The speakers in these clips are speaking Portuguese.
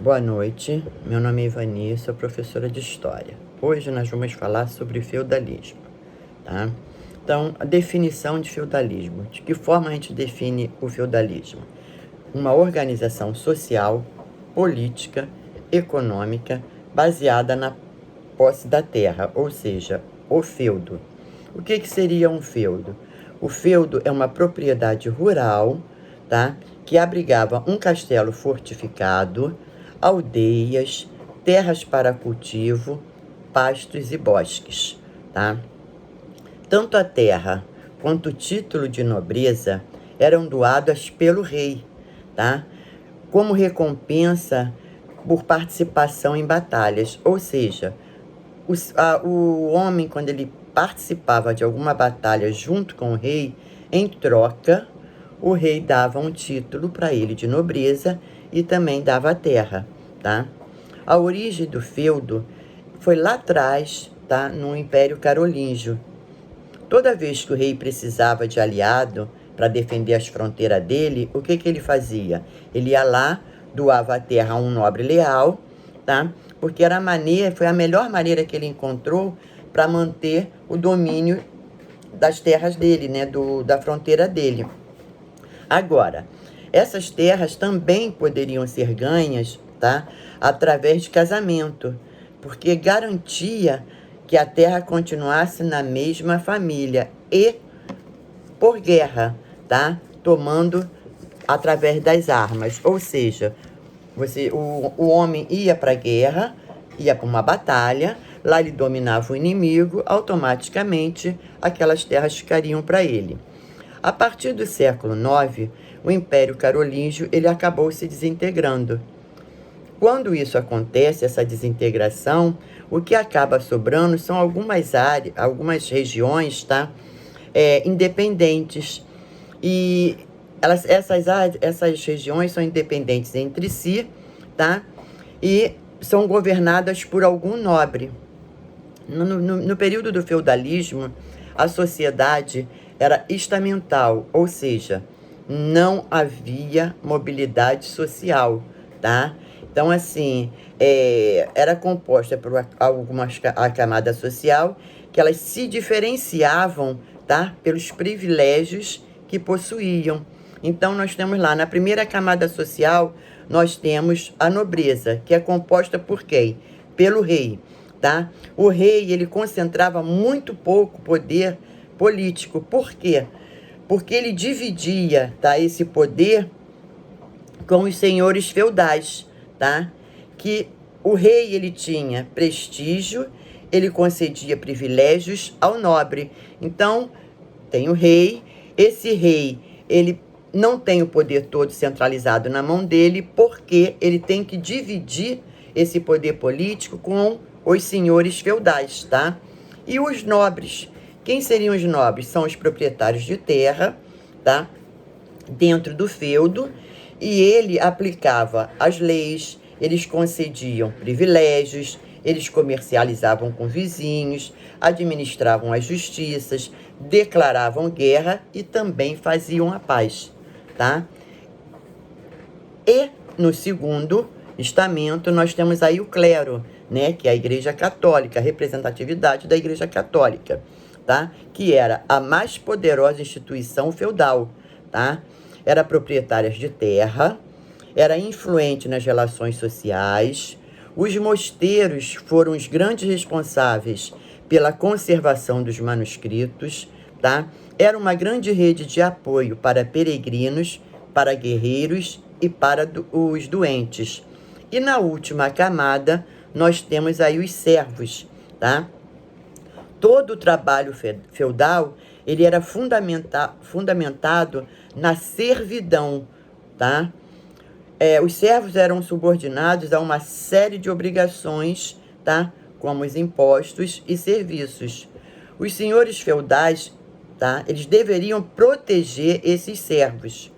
Boa noite, meu nome é Ivani, sou professora de História. Hoje nós vamos falar sobre feudalismo, tá? Então, a definição de feudalismo. De que forma a gente define o feudalismo? Uma organização social, política, econômica, baseada na posse da terra, ou seja, o feudo. O que seria um feudo? O feudo é uma propriedade rural, tá? Que abrigava um castelo fortificado, aldeias, terras para cultivo, pastos e bosques, tá? Tanto a terra quanto o título de nobreza eram doadas pelo rei, tá? Como recompensa por participação em batalhas, ou seja, o homem, quando ele participava de alguma batalha junto com o rei, em troca, o rei dava um título para ele de nobreza e também dava a terra, tá? A origem do feudo foi lá atrás, tá? No Império Carolíngio. Toda vez que o rei precisava de aliado para defender as fronteiras dele, o que ele fazia? Ele ia lá, doava a terra a um nobre leal, tá? Porque foi a melhor maneira que ele encontrou para manter o domínio das terras dele, né? Da fronteira dele. Agora, essas terras também poderiam ser ganhas, tá? Através de casamento, porque garantia que a terra continuasse na mesma família e por guerra, tá? Tomando através das armas. Ou seja, o homem ia para a guerra, ia para uma batalha, lá ele dominava o inimigo, automaticamente aquelas terras ficariam para ele. A partir do século IX, o Império Carolíngio ele acabou se desintegrando. Quando isso acontece, essa desintegração, o que acaba sobrando são algumas áreas, algumas regiões, tá? Independentes. E essas regiões são independentes entre si, tá? E são governadas por algum nobre. No período do feudalismo, a sociedade era estamental, ou seja, não havia mobilidade social, tá? Então, assim, era composta por a camada social que elas se diferenciavam, tá? Pelos privilégios que possuíam. Então, nós temos lá, na primeira camada social, nós temos a nobreza, que é composta por quem? Pelo rei, tá? O rei, ele concentrava muito pouco poder político. Por quê? Porque ele dividia, tá, esse poder com os senhores feudais, tá? Que o rei, ele tinha prestígio, ele concedia privilégios ao nobre. Então, tem o rei, esse rei, ele não tem o poder todo centralizado na mão dele, porque ele tem que dividir esse poder político com os senhores feudais, tá? E os nobres. Quem seriam os nobres? São os proprietários de terra, tá? Dentro do feudo, e ele aplicava as leis, eles concediam privilégios, eles comercializavam com vizinhos, administravam as justiças, declaravam guerra e também faziam a paz, tá? E no segundo estamento nós temos aí o clero, né, que é a Igreja Católica, a representatividade da Igreja Católica, tá? Que era a mais poderosa instituição feudal, tá? Era proprietária de terra, era influente nas relações sociais. Os mosteiros foram os grandes responsáveis pela conservação dos manuscritos, tá? Era uma grande rede de apoio para peregrinos, para guerreiros e para os doentes. E na última camada, nós temos aí os servos, tá? Todo o trabalho feudal, ele era fundamentado na servidão, tá? Os servos eram subordinados a uma série de obrigações, tá? Como os impostos e serviços. Os senhores feudais, tá? Eles deveriam proteger esses servos.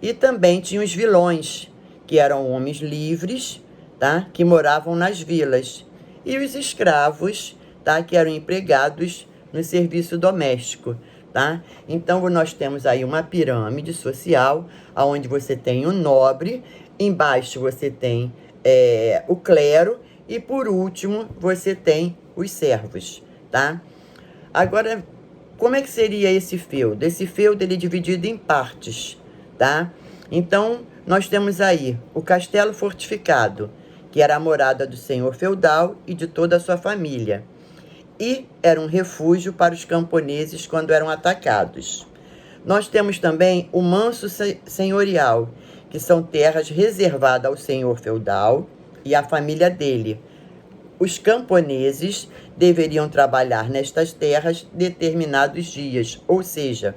E também tinha os vilões, que eram homens livres, tá? Que moravam nas vilas. E os escravos, tá? Que eram empregados no serviço doméstico, tá? Então, nós temos aí uma pirâmide social, onde você tem o nobre, embaixo você tem o clero, e por último você tem os servos, tá? Agora, como é que seria esse feudo? Esse feudo ele é dividido em partes, tá? Então, nós temos aí o castelo fortificado, que era a morada do senhor feudal e de toda a sua família, e era um refúgio para os camponeses quando eram atacados. Nós temos também o manso senhorial, que são terras reservadas ao senhor feudal e à família dele. Os camponeses deveriam trabalhar nestas terras determinados dias, ou seja,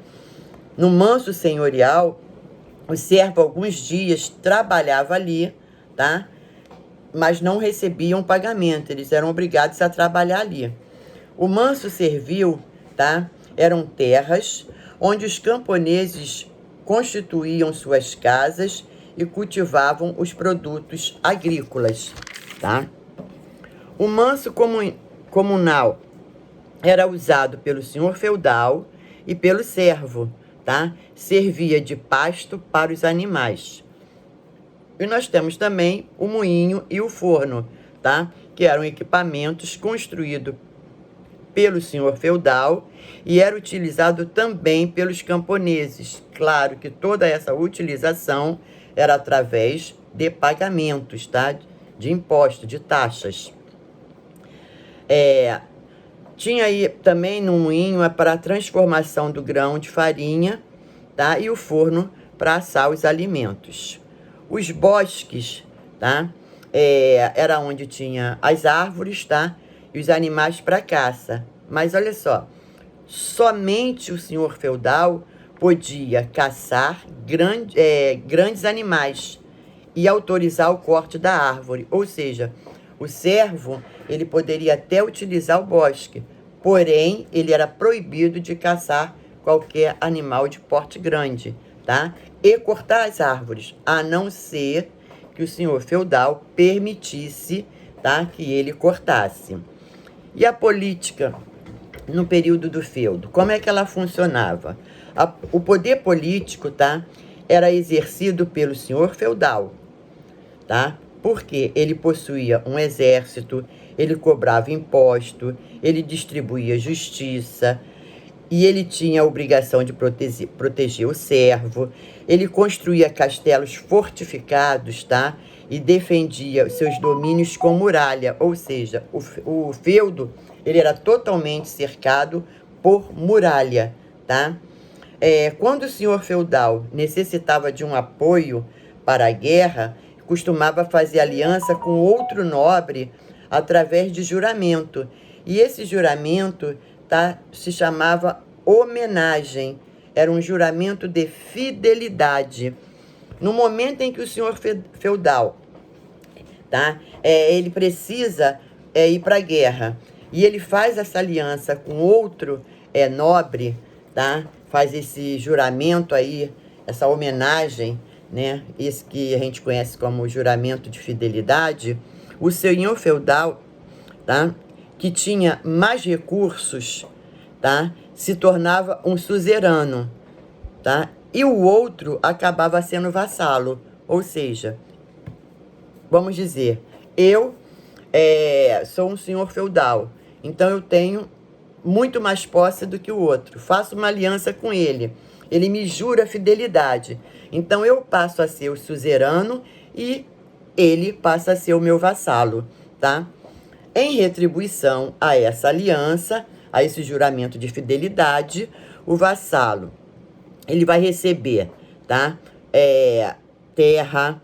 no manso senhorial, o servo alguns dias trabalhava ali, tá? Mas não recebiam pagamento, eles eram obrigados a trabalhar ali. O manso servil, tá? Eram terras onde os camponeses constituíam suas casas e cultivavam os produtos agrícolas, tá? O manso comunal era usado pelo senhor feudal e pelo servo, tá? Servia de pasto para os animais. E nós temos também o moinho e o forno, tá? Que eram equipamentos construídos pelo senhor feudal e era utilizado também pelos camponeses. Claro que toda essa utilização era através de pagamentos, tá? De impostos, de taxas. Tinha aí também no moinho para a transformação do grão de farinha, tá? E o forno para assar os alimentos. Os bosques, tá? Era onde tinha as árvores, tá? E os animais para caça. Mas olha só, somente o senhor feudal podia caçar grandes animais e autorizar o corte da árvore. Ou seja, o servo ele poderia até utilizar o bosque, porém ele era proibido de caçar qualquer animal de porte grande, tá? E cortar as árvores, a não ser que o senhor feudal permitisse, tá? Que ele cortasse. E a política no período do feudo, como é que ela funcionava? O poder político, tá? Era exercido pelo senhor feudal, tá? Porque ele possuía um exército, ele cobrava imposto, ele distribuía justiça, e ele tinha a obrigação de proteger o servo, ele construía castelos fortificados, tá? E defendia os seus domínios com muralha, ou seja, o feudo ele era totalmente cercado por muralha, tá? Quando o senhor feudal necessitava de um apoio para a guerra, costumava fazer aliança com outro nobre através de juramento. E esse juramento, tá, se chamava homenagem. Era um juramento de fidelidade. No momento em que o senhor feudal, tá, ele precisa ir para a guerra e ele faz essa aliança com outro nobre, tá, faz esse juramento aí, essa homenagem, né, esse que a gente conhece como juramento de fidelidade, o senhor feudal, tá, que tinha mais recursos, tá, se tornava um suzerano, tá, e o outro acabava sendo vassalo. Ou seja, vamos dizer, eu sou um senhor feudal, então eu tenho muito mais posse do que o outro. Faço uma aliança com ele, ele me jura fidelidade. Então eu passo a ser o suzerano e ele passa a ser o meu vassalo, tá? Em retribuição a essa aliança, a esse juramento de fidelidade, o vassalo, ele vai receber, tá? Terra,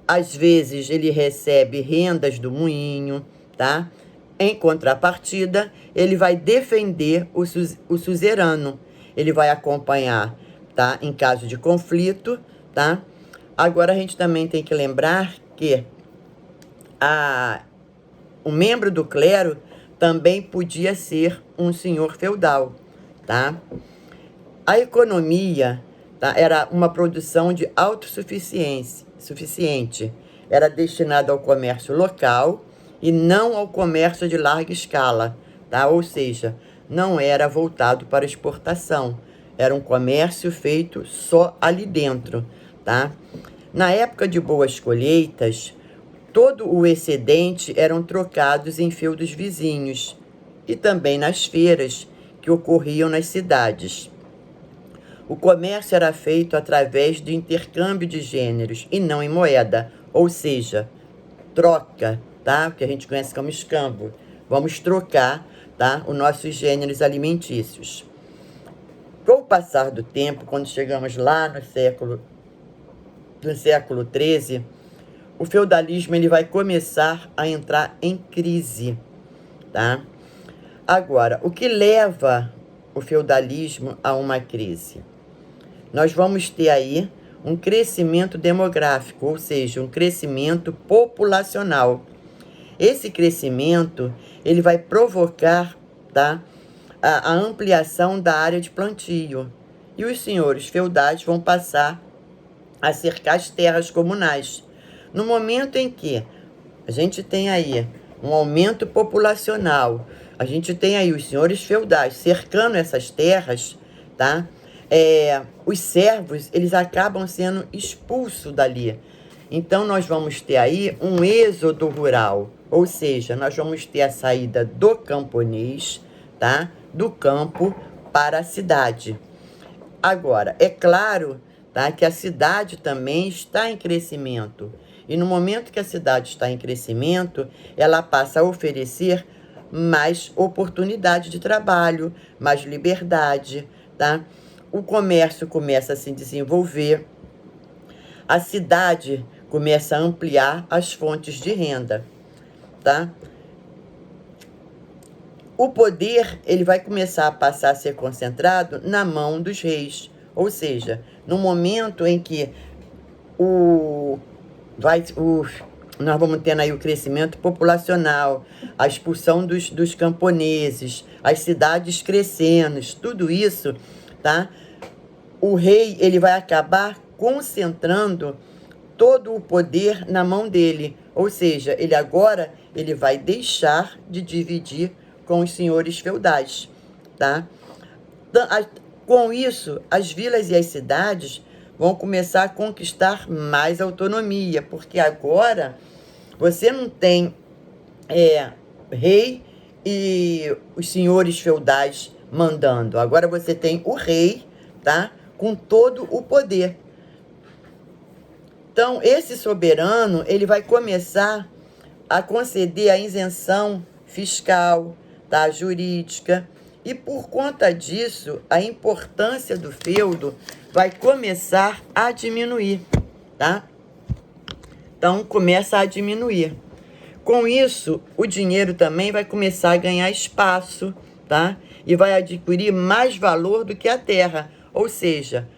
às vezes ele recebe rendas do moinho, tá? Em contrapartida, ele vai defender o suzerano, ele vai acompanhar, tá? Em caso de conflito, tá? Agora a gente também tem que lembrar que o membro do clero também podia ser um senhor feudal, tá? A economia, tá, era uma produção de autossuficiente, era destinada ao comércio local e não ao comércio de larga escala, tá? Ou seja, não era voltado para exportação, era um comércio feito só ali dentro, tá? Na época de boas colheitas, todo o excedente eram trocados em feudos vizinhos e também nas feiras que ocorriam nas cidades. O comércio era feito através do intercâmbio de gêneros e não em moeda, ou seja, troca, tá? O que a gente conhece como escambo. Vamos trocar, tá? Os nossos gêneros alimentícios. Com o passar do tempo, quando chegamos lá no século XIII, o feudalismo ele vai começar a entrar em crise, tá? Agora, o que leva o feudalismo a uma crise? Nós vamos ter aí um crescimento demográfico, ou seja, um crescimento populacional. Esse crescimento ele vai provocar, tá, a ampliação da área de plantio. E os senhores feudais vão passar a cercar as terras comunais. No momento em que a gente tem aí um aumento populacional, a gente tem aí os senhores feudais cercando essas terras, tá? Os servos, eles acabam sendo expulsos dali. Então, nós vamos ter aí um êxodo rural, ou seja, nós vamos ter a saída do camponês, tá? Do campo para a cidade. Agora, é claro, tá, que a cidade também está em crescimento. E no momento que a cidade está em crescimento, ela passa a oferecer mais oportunidade de trabalho, mais liberdade, tá? O comércio começa a se desenvolver, a cidade começa a ampliar as fontes de renda, tá? O poder ele vai começar a passar a ser concentrado na mão dos reis, ou seja, no momento em que nós vamos tendo aí o crescimento populacional, a expulsão dos camponeses, as cidades crescendo, tudo isso, tá? O rei ele vai acabar concentrando todo o poder na mão dele, ou seja, ele vai deixar de dividir com os senhores feudais, tá? Com isso, as vilas e as cidades vão começar a conquistar mais autonomia, porque agora você não tem rei e os senhores feudais mandando. Agora você tem o rei, tá? Com todo o poder. Então, esse soberano, ele vai começar a conceder a isenção fiscal, tá? Jurídica. E por conta disso, a importância do feudo vai começar a diminuir, tá? Então, começa a diminuir. Com isso, o dinheiro também vai começar a ganhar espaço, tá? E vai adquirir mais valor do que a terra. Ou seja,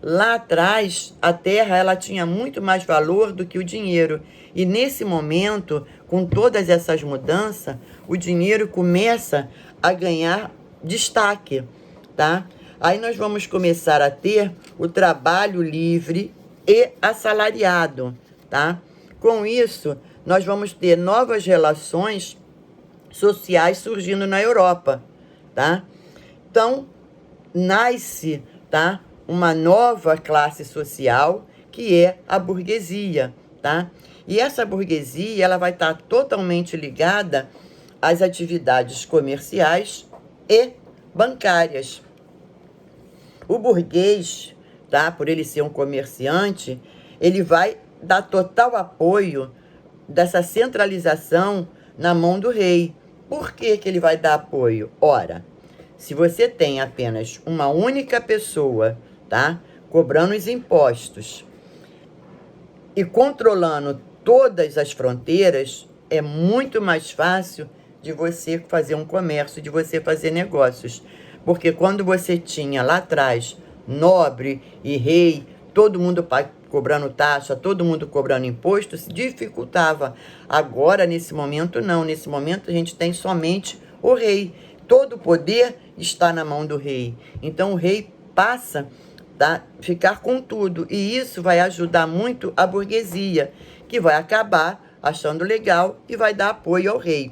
lá atrás, a terra ela tinha muito mais valor do que o dinheiro. E nesse momento, com todas essas mudanças, o dinheiro começa a ganhar destaque, tá? Aí nós vamos começar a ter o trabalho livre e assalariado, tá? Com isso, nós vamos ter novas relações sociais surgindo na Europa, tá? Então, nasce, tá, uma nova classe social que é a burguesia, tá? E essa burguesia, ela vai estar totalmente ligada às atividades comerciais e bancárias. O burguês, tá, por ele ser um comerciante, ele vai dar total apoio dessa centralização na mão do rei. Por que que ele vai dar apoio? Ora, se você tem apenas uma única pessoa, tá, cobrando os impostos e controlando todas as fronteiras, é muito mais fácil de você fazer um comércio, de você fazer negócios. Porque quando você tinha lá atrás nobre e rei, todo mundo cobrando taxa, todo mundo cobrando imposto, se dificultava. Agora, nesse momento, não. Nesse momento, a gente tem somente o rei. Todo o poder está na mão do rei. Então, o rei passa a ficar com tudo. E isso vai ajudar muito a burguesia, que vai acabar achando legal e vai dar apoio ao rei.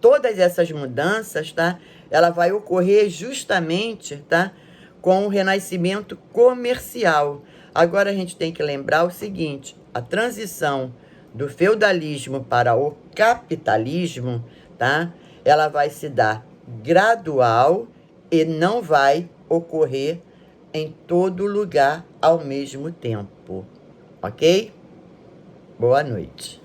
Todas essas mudanças, tá? Ela vai ocorrer justamente, tá, com o renascimento comercial. Agora a gente tem que lembrar o seguinte: a transição do feudalismo para o capitalismo, tá? Ela vai se dar gradual e não vai ocorrer em todo lugar ao mesmo tempo, ok? Boa noite.